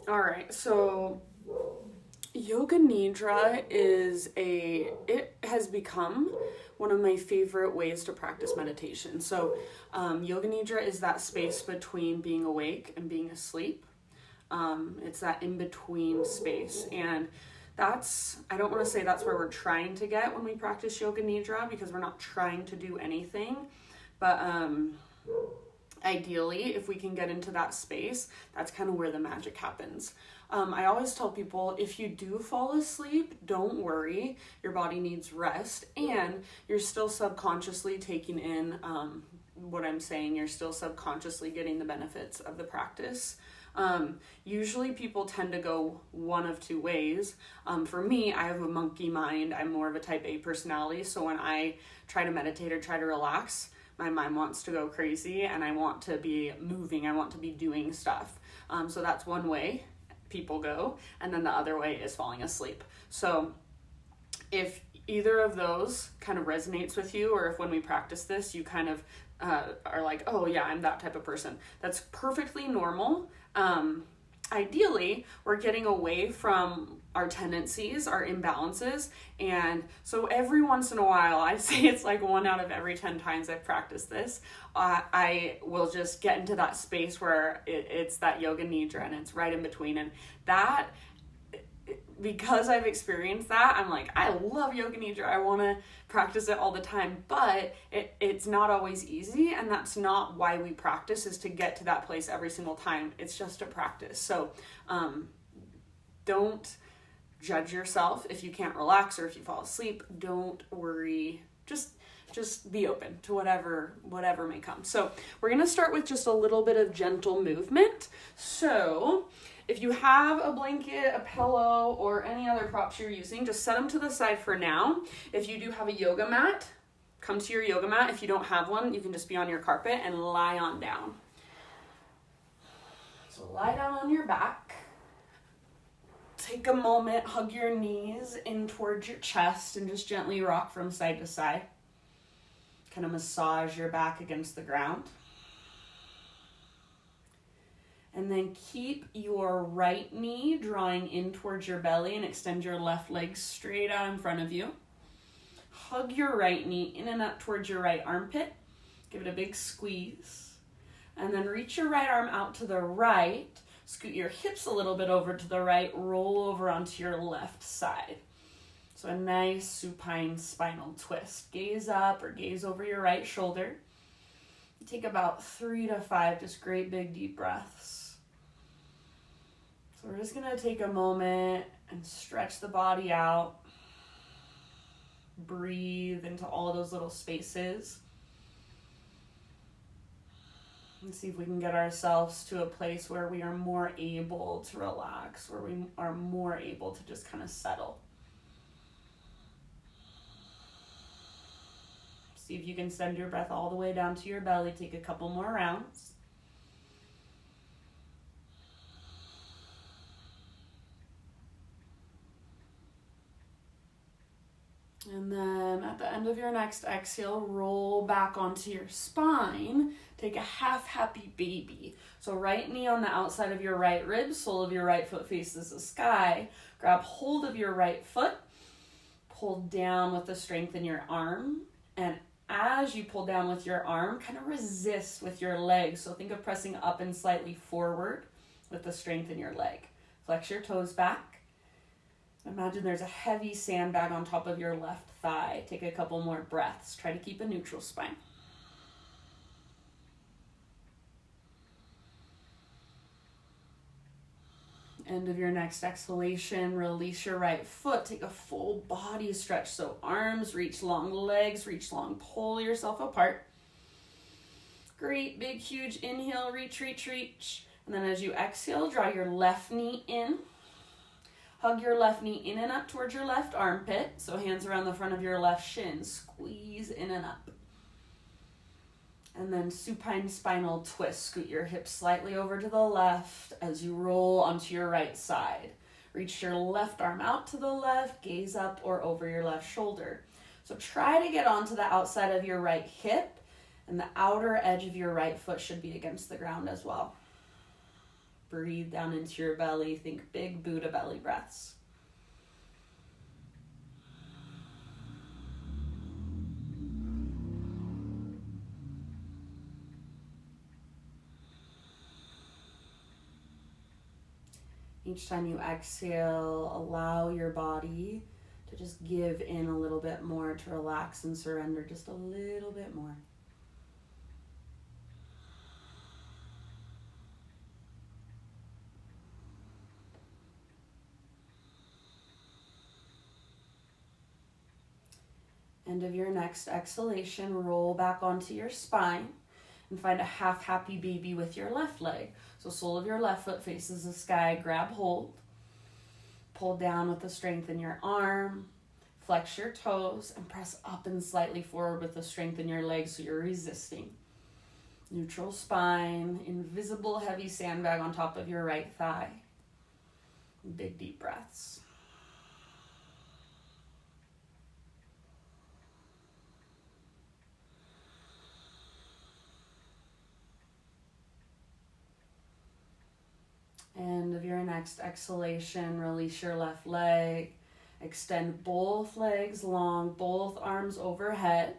All right, so Yoga Nidra it has become one of my favorite ways to practice meditation. So, Yoga Nidra is that space between being awake and being asleep. It's that in between space. And I don't want to say that's where we're trying to get when we practice Yoga Nidra, because we're not trying to do anything. But ideally, if we can get into that space, that's kind of where the magic happens. I always tell people, if you do fall asleep, don't worry. Your body needs rest, and you're still subconsciously taking in what I'm saying. You're still subconsciously getting the benefits of the practice. Usually people tend to go one of two ways. For me, I have a monkey mind. I'm more of a type A personality, so when I try to meditate or try to relax, my mind wants to go crazy and I want to be moving. I want to be doing stuff. So that's one way people go. And then the other way is falling asleep. So if either of those kind of resonates with you, or if when we practice this, you kind of are like, oh yeah, I'm that type of person, that's perfectly normal. Ideally, we're getting away from our tendencies, our imbalances. And so every once in a while, I'd say it's like 1 out of every 10 times I've practiced this, I will just get into that space where it's that Yoga Nidra and it's right in between. And that, because I've experienced that, I'm like, I love Yoga Nidra. I want to practice it all the time, but it's not always easy. And that's not why we practice, is to get to that place every single time. It's just a practice. So don't judge yourself if you can't relax or if you fall asleep. Don't worry. Just be open to whatever may come. So we're going to start with just a little bit of gentle movement. So if you have a blanket, a pillow, or any other props you're using, just set them to the side for now. If you do have a yoga mat, come to your yoga mat. If you don't have one, you can just be on your carpet and lie on down. So lie down on your back. Take a moment, hug your knees in towards your chest, and just gently rock from side to side. Kind of massage your back against the ground. And then keep your right knee drawing in towards your belly and extend your left leg straight out in front of you. Hug your right knee in and up towards your right armpit. Give it a big squeeze. And then reach your right arm out to the right. Scoot your hips a little bit over to the right. Roll over onto your left side. So a nice supine spinal twist. Gaze up or gaze over your right shoulder. Take about 3 to 5 just great big deep breaths. So we're just going to take a moment and stretch the body out. Breathe into all those little spaces. And see if we can get ourselves to a place where we are more able to relax, where we are more able to just kind of settle. See if you can send your breath all the way down to your belly. Take a couple more rounds. And then at the end of your next exhale, roll back onto your spine. Take a half happy baby. So right knee on the outside of your right rib, sole of your right foot faces the sky. Grab hold of your right foot. Pull down with the strength in your arm. And as you pull down with your arm, kind of resist with your legs. So think of pressing up and slightly forward with the strength in your leg. Flex your toes back. Imagine there's a heavy sandbag on top of your left thigh. Take a couple more breaths. Try to keep a neutral spine. End of your next exhalation, release your right foot. Take a full body stretch. So arms reach long, legs reach long. Pull yourself apart. Great, big, huge inhale, reach, reach, reach. And then as you exhale, draw your left knee in. Hug your left knee in and up towards your left armpit. So hands around the front of your left shin. Squeeze in and up. And then supine spinal twist. Scoot your hips slightly over to the left as you roll onto your right side. Reach your left arm out to the left. Gaze up or over your left shoulder. So try to get onto the outside of your right hip. And the outer edge of your right foot should be against the ground as well. Breathe down into your belly. Think big Buddha belly breaths. Each time you exhale, allow your body to just give in a little bit more, to relax and surrender just a little bit more. End of your next exhalation, roll back onto your spine and find a half happy baby with your left leg. So sole of your left foot faces the sky, grab hold, pull down with the strength in your arm, flex your toes, and press up and slightly forward with the strength in your legs so you're resisting. Neutral spine, invisible heavy sandbag on top of your right thigh. Big deep breaths. End of your next exhalation, release your left leg. Extend both legs long, both arms overhead.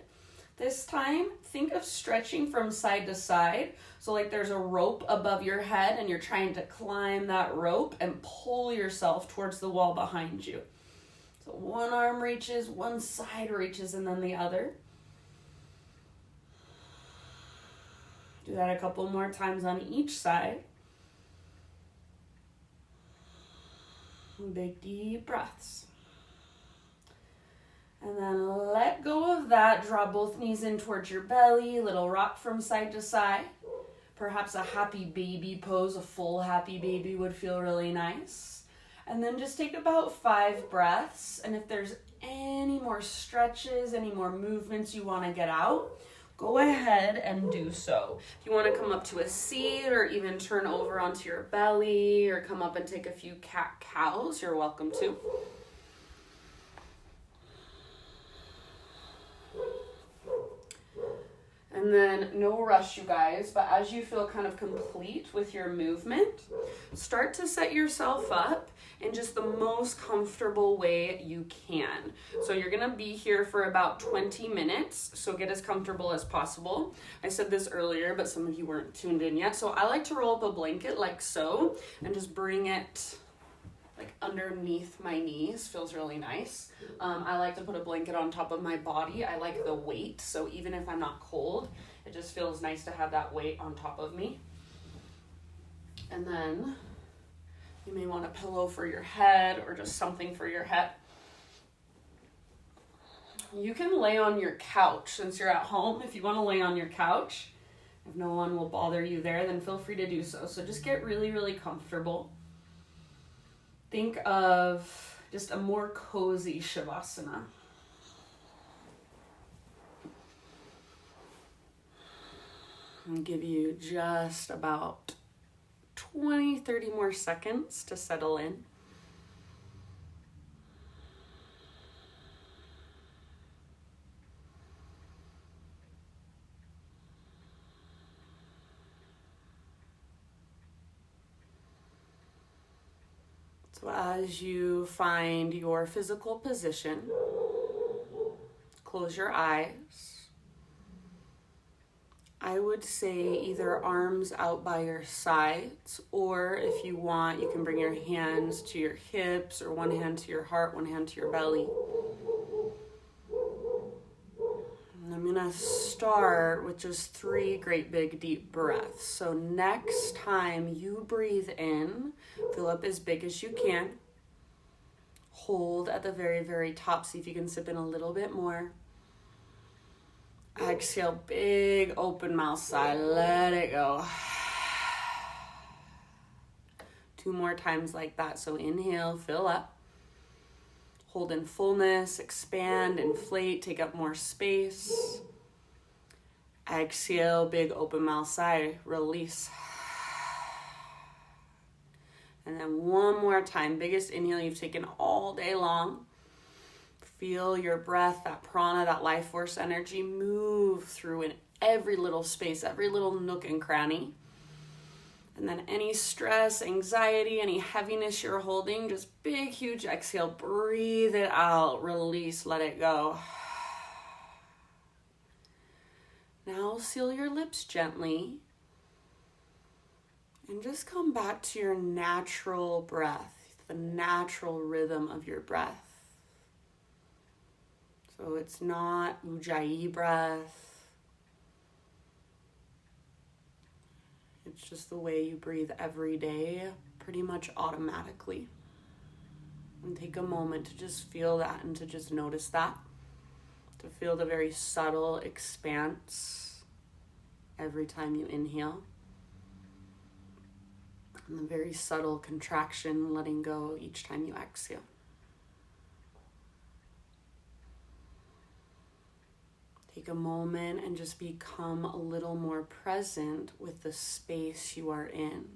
This time, think of stretching from side to side. So like there's a rope above your head and you're trying to climb that rope and pull yourself towards the wall behind you. So one arm reaches, one side reaches, and then the other. Do that a couple more times on each side. Big deep breaths. And then let go of that. Draw both knees in towards your belly. Little rock from side to side. Perhaps a happy baby pose. A full happy baby would feel really nice. And then just take about 5 breaths. And if there's any more stretches, any more movements you want to get out, go ahead and do so. If you want to come up to a seat or even turn over onto your belly or come up and take a few cat-cows, you're welcome to. And then no rush, you guys, but as you feel kind of complete with your movement, start to set yourself up in just the most comfortable way you can. So you're gonna be here for about 20 minutes, so get as comfortable as possible. I said this earlier, but some of you weren't tuned in yet. So I like to roll up a blanket like so, and just bring it like underneath my knees. Feels really nice. I like to put a blanket on top of my body. I like the weight, so even if I'm not cold, it just feels nice to have that weight on top of me. And then you may want a pillow for your head or just something for your head. You can lay on your couch since you're at home. If you want to lay on your couch, if no one will bother you there, then feel free to do so. So just get really, really comfortable. Think of just a more cozy Shavasana. I'll give you just about 20-30 more seconds to settle in. So as you find your physical position, close your eyes. I would say either arms out by your sides, or if you want, you can bring your hands to your hips, or one hand to your heart, one hand to your belly. And I'm gonna start with just 3 great big deep breaths. So next time you breathe in, fill up as big as you can. Hold at the very, very top. See if you can sip in a little bit more. Exhale, big open mouth sigh. Let it go. 2 more times like that. So inhale, fill up. Hold in fullness, expand, inflate, take up more space. Exhale, big open mouth sigh, release. And then one more time, biggest inhale you've taken all day long. Feel your breath, that prana, that life force energy move through in every little space, every little nook and cranny. And then any stress, anxiety, any heaviness you're holding, just big, huge exhale. Breathe it out, release, let it go. Now seal your lips gently and just come back to your natural breath, the natural rhythm of your breath. So it's not ujjayi breath. It's just the way you breathe every day, pretty much automatically. And take a moment to just feel that and to just notice that. To feel the very subtle expanse every time you inhale. And the very subtle contraction, letting go each time you exhale. Take a moment and just become a little more present with the space you are in.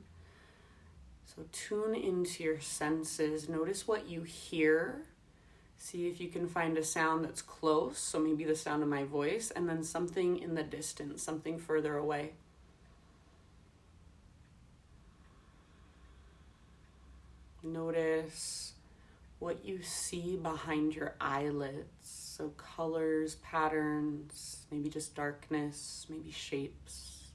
So tune into your senses. Notice what you hear. See if you can find a sound that's close, so maybe the sound of my voice, and then something in the distance, something further away. Notice what you see behind your eyelids. So colors, patterns, maybe just darkness, maybe shapes.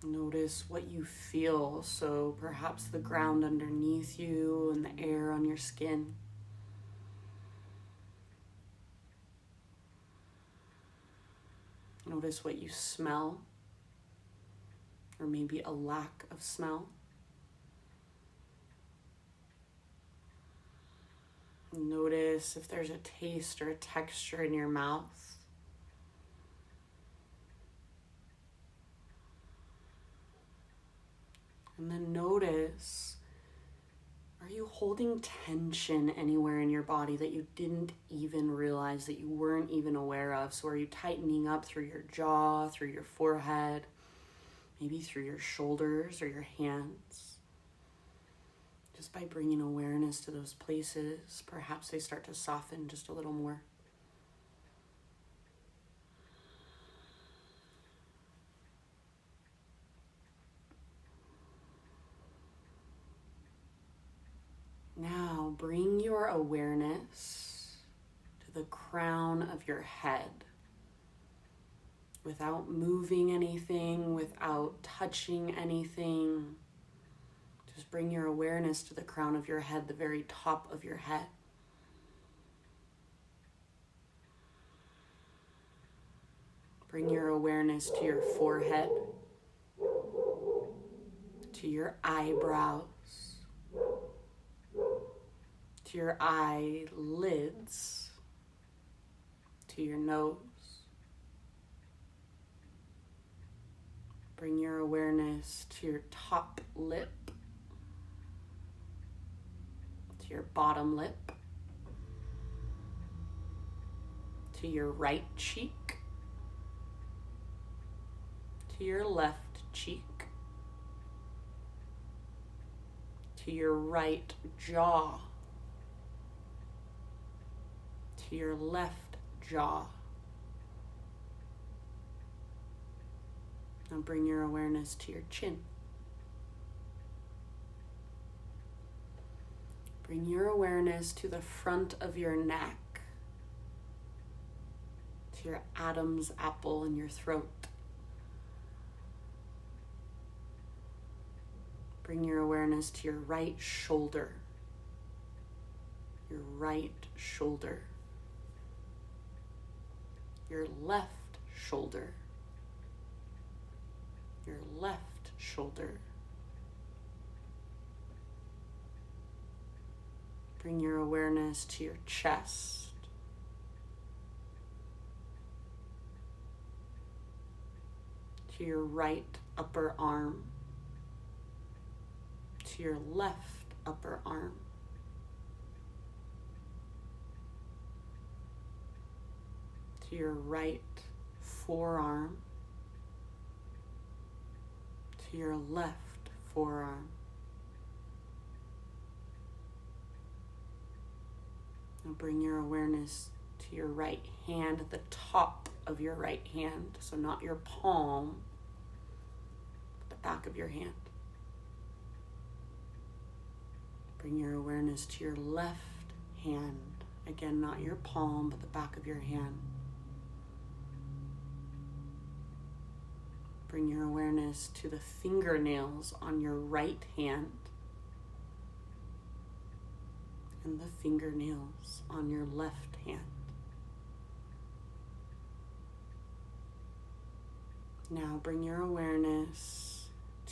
Notice what you feel. So perhaps the ground underneath you and the air on your skin. Notice what you smell, or maybe a lack of smell. Notice if there's a taste or a texture in your mouth. And then notice, are you holding tension anywhere in your body that you didn't even realize, that you weren't even aware of? So are you tightening up through your jaw, through your forehead, maybe through your shoulders or your hands? Just by bringing awareness to those places, perhaps they start to soften just a little more. Now bring your awareness to the crown of your head. Without moving anything, without touching anything. Just bring your awareness to the crown of your head, the very top of your head. Bring your awareness to your forehead, to your eyebrows, to your eyelids, to your nose. Bring your awareness to your top lip, to your bottom lip, to your right cheek, to your left cheek, to your right jaw, to your left jaw. Now bring your awareness to your chin. Bring your awareness to the front of your neck, to your Adam's apple in your throat. Bring your awareness to your right shoulder, your right shoulder, your left shoulder, your left shoulder. Bring your awareness to your chest, to your right upper arm, to your left upper arm, to your right forearm, to your left forearm. Now bring your awareness to your right hand at the top of your right hand. So not your palm, but the back of your hand. Bring your awareness to your left hand. Again, not your palm, but the back of your hand. Bring your awareness to the fingernails on your right hand and the fingernails on your left hand. Now bring your awareness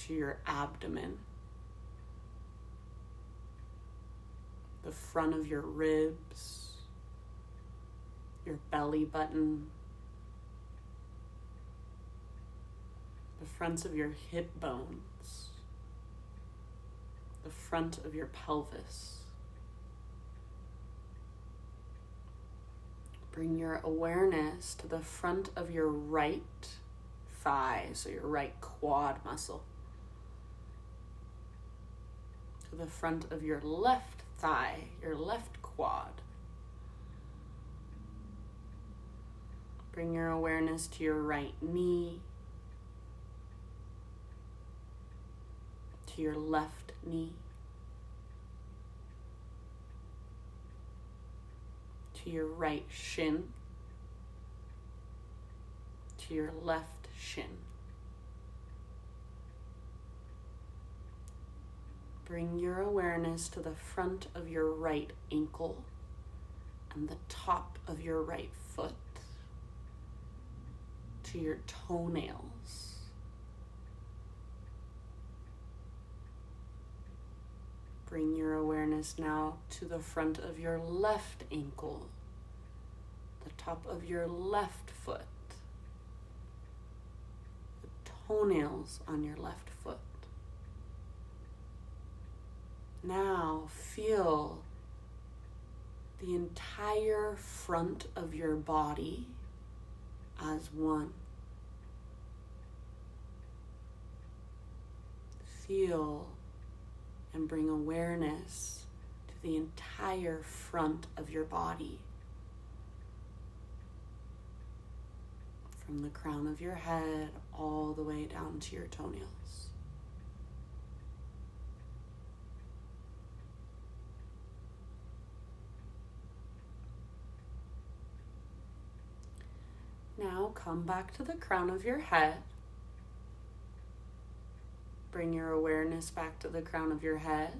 to your abdomen, the front of your ribs, your belly button, the fronts of your hip bones, the front of your pelvis. Bring your awareness to the front of your right thigh, so your right quad muscle. To the front of your left thigh, your left quad. Bring your awareness to your right knee, to your left knee, to your right shin, to your left shin. Bring your awareness to the front of your right ankle and the top of your right foot, to your toenails. Bring your awareness now to the front of your left ankle, the top of your left foot, the toenails on your left foot. Now feel the entire front of your body as one. Feel and bring awareness to the entire front of your body. From the crown of your head all the way down to your toenails. Now come back to the crown of your head. Bring your awareness back to the crown of your head.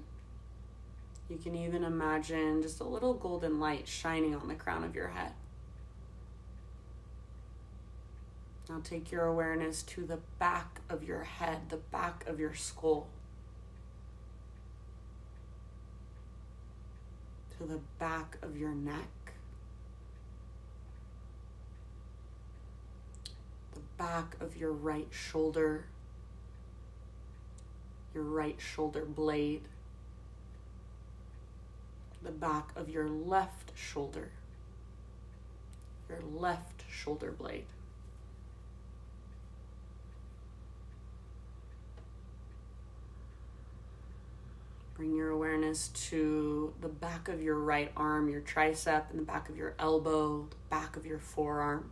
You can even imagine just a little golden light shining on the crown of your head. Now take your awareness to the back of your head, the back of your skull. To the back of your neck. The back of your right shoulder. Your right shoulder blade, the back of your left shoulder, your left shoulder blade. Bring your awareness to the back of your right arm, your tricep, and the back of your elbow, the back of your forearm.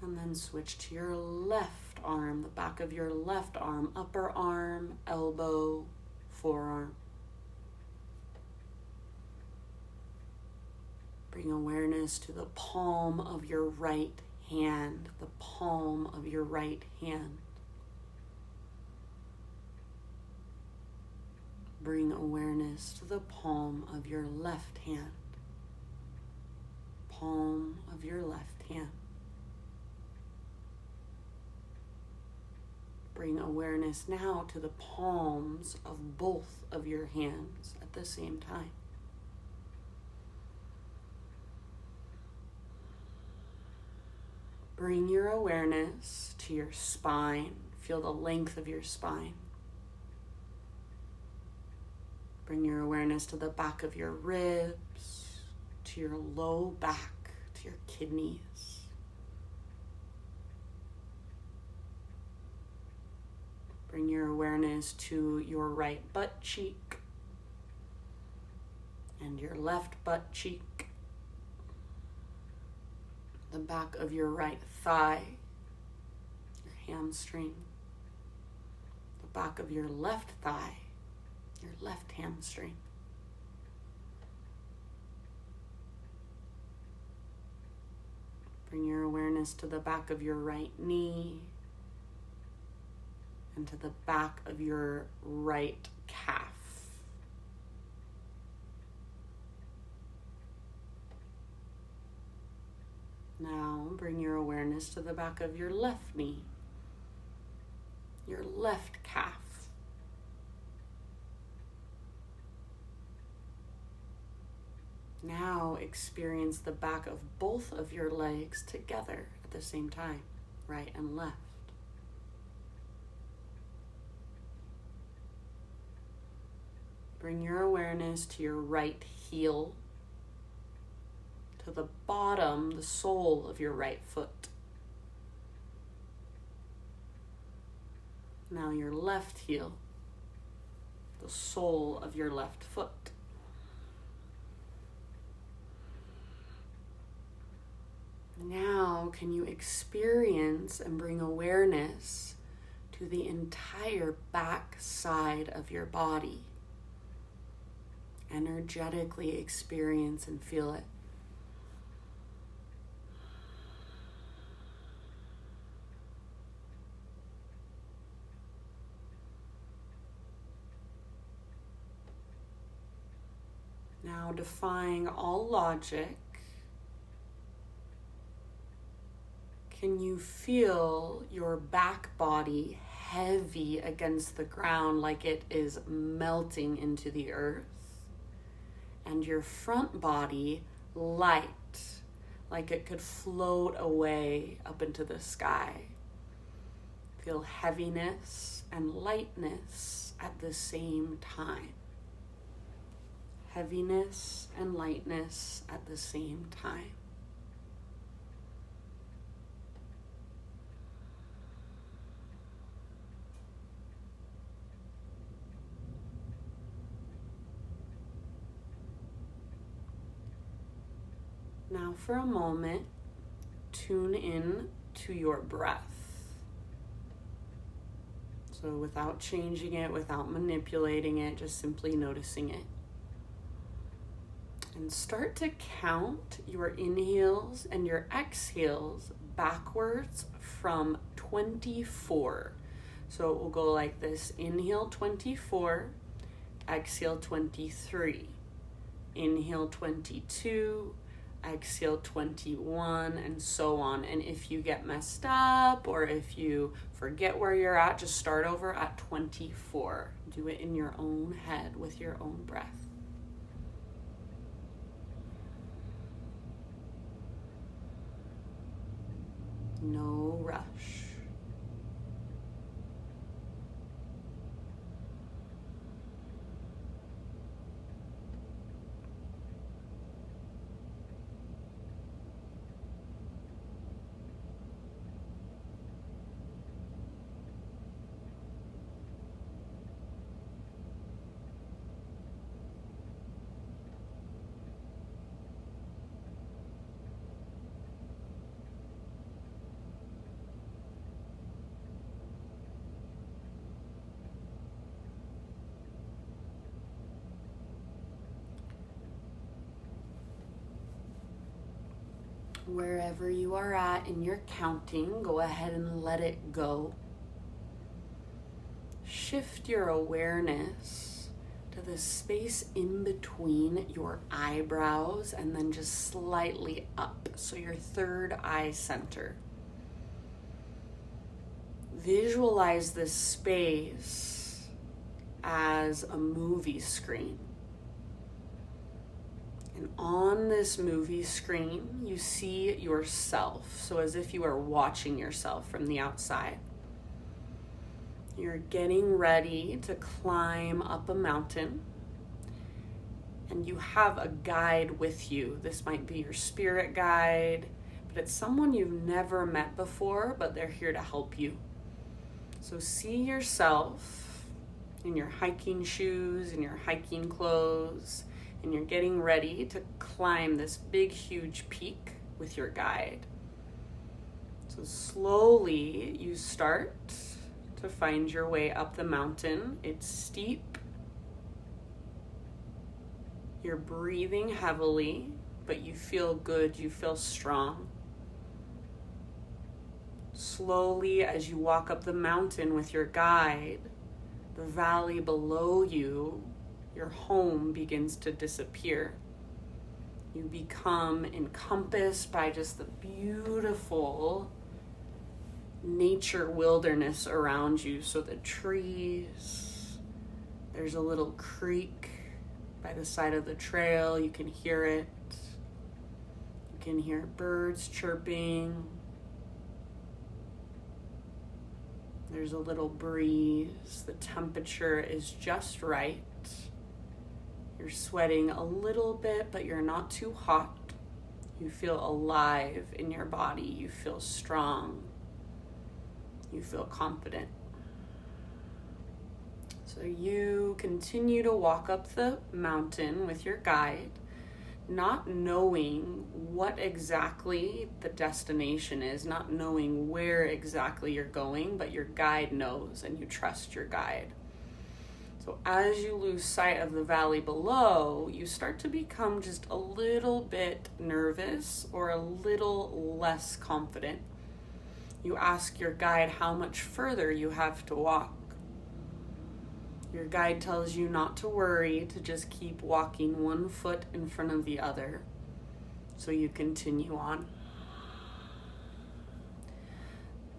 And then switch to your left arm, the back of your left arm, upper arm, elbow, forearm. Bring awareness to the palm of your right hand, the palm of your right hand. Bring awareness to the palm of your left hand, palm of your left hand. Bring awareness now to the palms of both of your hands at the same time. Bring your awareness to your spine. Feel the length of your spine. Bring your awareness to the back of your ribs, to your low back, to your kidneys. Bring your awareness to your right butt cheek and your left butt cheek. the back of your right thigh, your hamstring, the back of your left thigh, your left hamstring. Bring your awareness to the back of your right knee and to the back of your right calf. Now bring your awareness to the back of your left knee, your left calf. Now experience the back of both of your legs together at the same time, right and left. Bring your awareness to your right heel, to the bottom, the sole of your right foot. Now your left heel, the sole of your left foot. Now, can you experience and bring awareness to the entire back side of your body? Energetically experience and feel it. Now, defying all logic, can you feel your back body heavy against the ground like it is melting into the earth? And your front body light, like it could float away up into the sky. Feel heaviness and lightness at the same time. Heaviness and lightness at the same time. Now for a moment, tune in to your breath. So without changing it, without manipulating it, just simply noticing it. And start to count your inhales and your exhales backwards from 24. So it will go like this: inhale 24, exhale 23, inhale 22, exhale 21, and so on. And if you get messed up or if you forget where you're at, just start over at 24. Do it in your own head with your own breath. No rush. Wherever you are at in your counting, go ahead and let it go. Shift your awareness to the space in between your eyebrows and then just slightly up, so your third eye center. Visualize this space as a movie screen. And on this movie screen, you see yourself. So as if you are watching yourself from the outside. You're getting ready to climb up a mountain. And you have a guide with you. This might be your spirit guide, but it's someone you've never met before, but they're here to help you. So see yourself in your hiking shoes, in your hiking clothes, and you're getting ready to climb this big, huge peak with your guide. So slowly you start to find your way up the mountain. It's steep. You're breathing heavily, but you feel good, you feel strong. Slowly, as you walk up the mountain with your guide, the valley below you, your home, begins to disappear. You become encompassed by just the beautiful nature wilderness around you. So the trees, there's a little creek by the side of the trail. You can hear it. You can hear birds chirping. There's a little breeze. The temperature is just right. You're sweating a little bit, but you're not too hot. You feel alive in your body. You feel strong. You feel confident. So you continue to walk up the mountain with your guide, not knowing what exactly the destination is, not knowing where exactly you're going, but your guide knows and you trust your guide. So as you lose sight of the valley below, you start to become just a little bit nervous or a little less confident. You ask your guide how much further you have to walk. Your guide tells you not to worry, to just keep walking one foot in front of the other. So you continue on.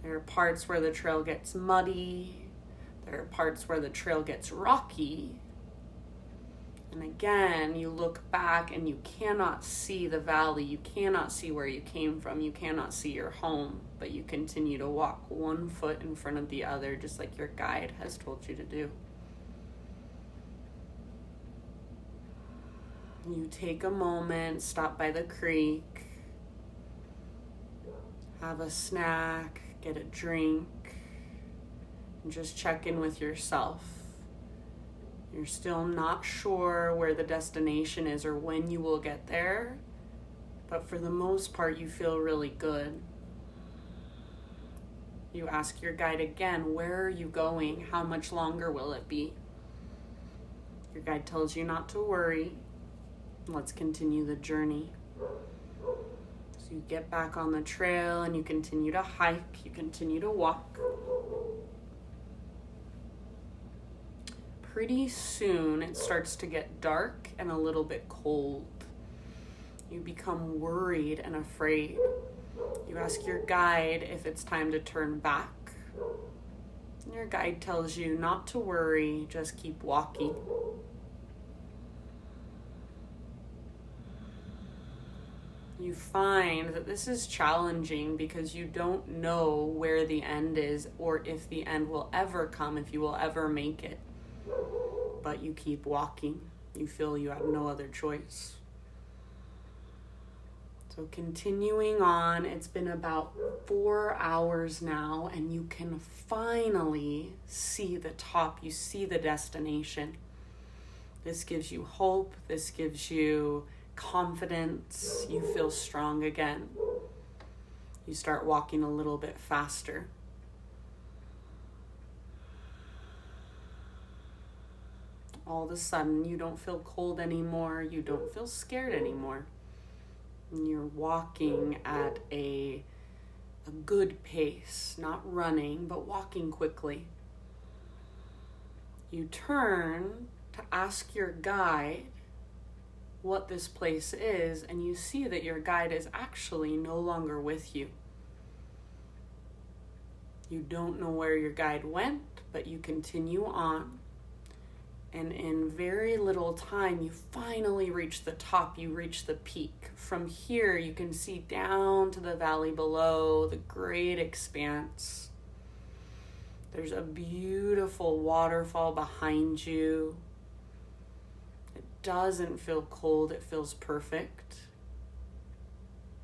There are parts where the trail gets muddy. There are parts where the trail gets rocky. And again, you look back and you cannot see the valley. You cannot see where you came from. You cannot see your home. But you continue to walk one foot in front of the other, just like your guide has told you to do. You take a moment, stop by the creek, have a snack, get a drink, and just check in with yourself. You're still not sure where the destination is or when you will get there, but for the most part, you feel really good. You ask your guide again, where are you going? How much longer will it be? Your guide tells you not to worry. Let's continue the journey. So you get back on the trail and you continue to hike, you continue to walk. Pretty soon it starts to get dark and a little bit cold. You become worried and afraid. You ask your guide if it's time to turn back. And your guide tells you not to worry, just keep walking. You find that this is challenging because you don't know where the end is or if the end will ever come, if you will ever make it. But you keep walking. You feel you have no other choice. So continuing on, it's been about 4 hours now, and you can finally see the top. You see the destination. This gives you hope. This gives you confidence. You feel strong again. You start walking a little bit faster. All of a sudden, you don't feel cold anymore. You don't feel scared anymore. And you're walking at a good pace, not running, but walking quickly. You turn to ask your guide what this place is, and you see that your guide is actually no longer with you. You don't know where your guide went, but you continue on. And in very little time, you finally reach the top, you reach the peak. From here, you can see down to the valley below, the great expanse. There's a beautiful waterfall behind you. It doesn't feel cold, it feels perfect.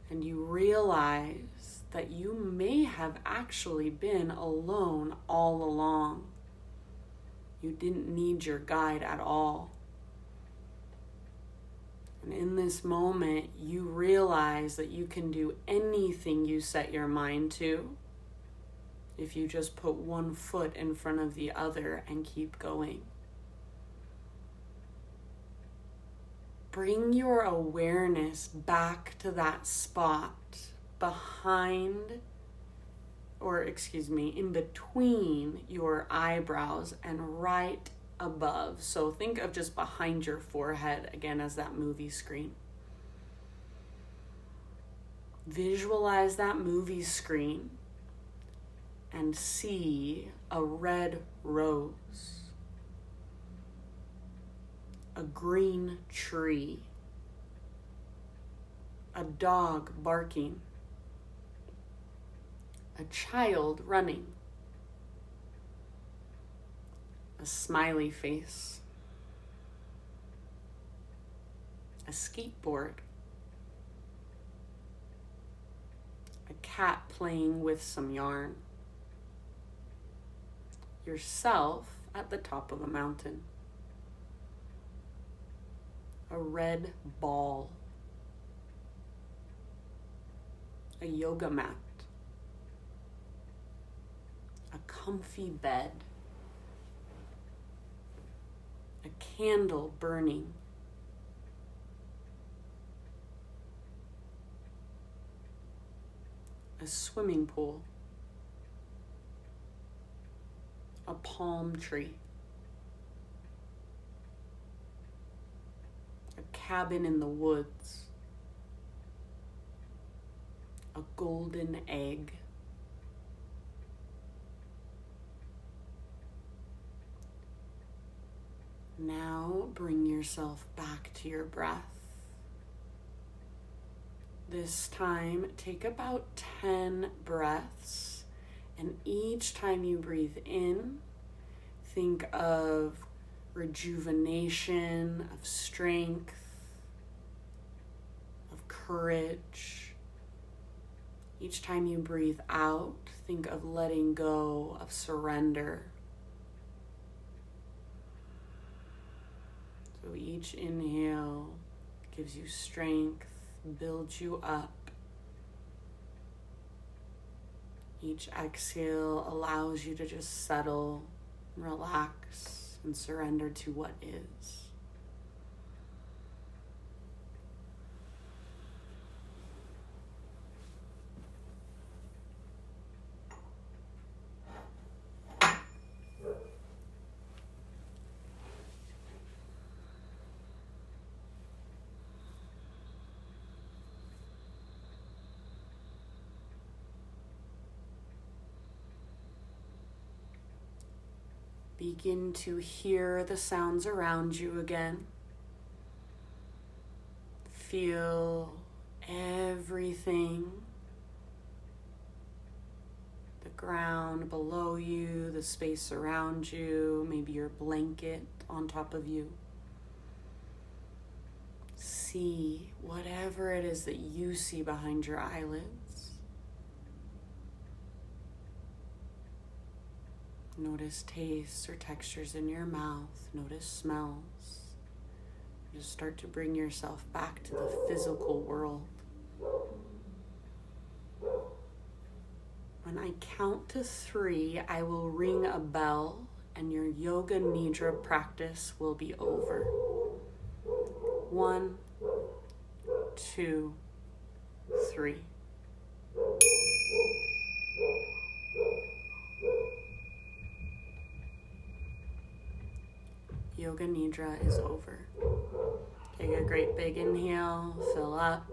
And you realize that you may have actually been alone all along. You didn't need your guide at all. And in this moment, you realize that you can do anything you set your mind to if you just put one foot in front of the other and keep going. Bring your awareness back to that spot in between your eyebrows and right above. So think of just behind your forehead again as that movie screen. Visualize that movie screen and see a red rose, a green tree, a dog barking, a child running, a smiley face, a skateboard, a cat playing with some yarn, yourself at the top of a mountain, a red ball, a yoga mat, a comfy bed, a candle burning, a swimming pool, a palm tree, a cabin in the woods, a golden egg, now bring yourself back to your breath. This time, take about 10 breaths, and each time you breathe in, think of rejuvenation, of strength, of courage. Each time you breathe out, think of letting go, of surrender. So each inhale gives you strength, builds you up. Each exhale allows you to just settle, relax, and surrender to what is. Begin to hear the sounds around you again. Feel everything. The ground below you, the space around you, maybe your blanket on top of you. See whatever it is that you see behind your eyelids. Notice tastes or textures in your mouth. Notice smells. Just start to bring yourself back to the physical world. When I count to 3, I will ring a bell and your yoga nidra practice will be over. 1, 2, 3. Yoga Nidra is over. Take a great big inhale, fill up.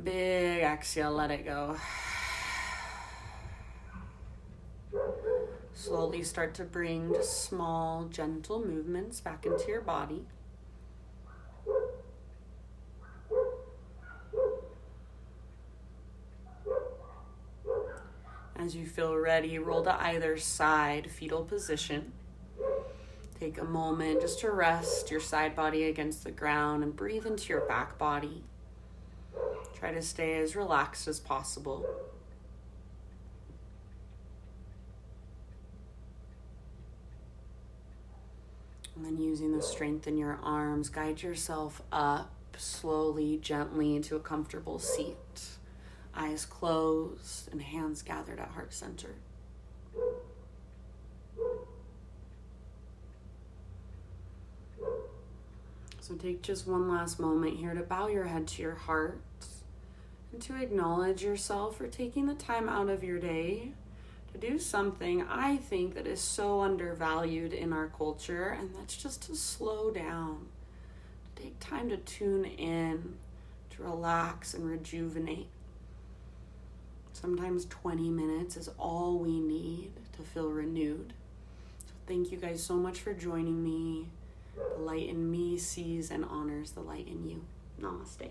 Big exhale, let it go. Slowly start to bring just small, gentle movements back into your body. As you feel ready, roll to either side, fetal position. Take a moment just to rest your side body against the ground and breathe into your back body. Try to stay as relaxed as possible. And then using the strength in your arms, guide yourself up slowly, gently into a comfortable seat. Eyes closed and hands gathered at heart center. So take just one last moment here to bow your head to your heart and to acknowledge yourself for taking the time out of your day to do something I think that is so undervalued in our culture, and that's just to slow down, to take time to tune in, to relax and rejuvenate. Sometimes 20 minutes is all we need to feel renewed. So thank you guys so much for joining me. The light in me sees and honors the light in you. Namaste.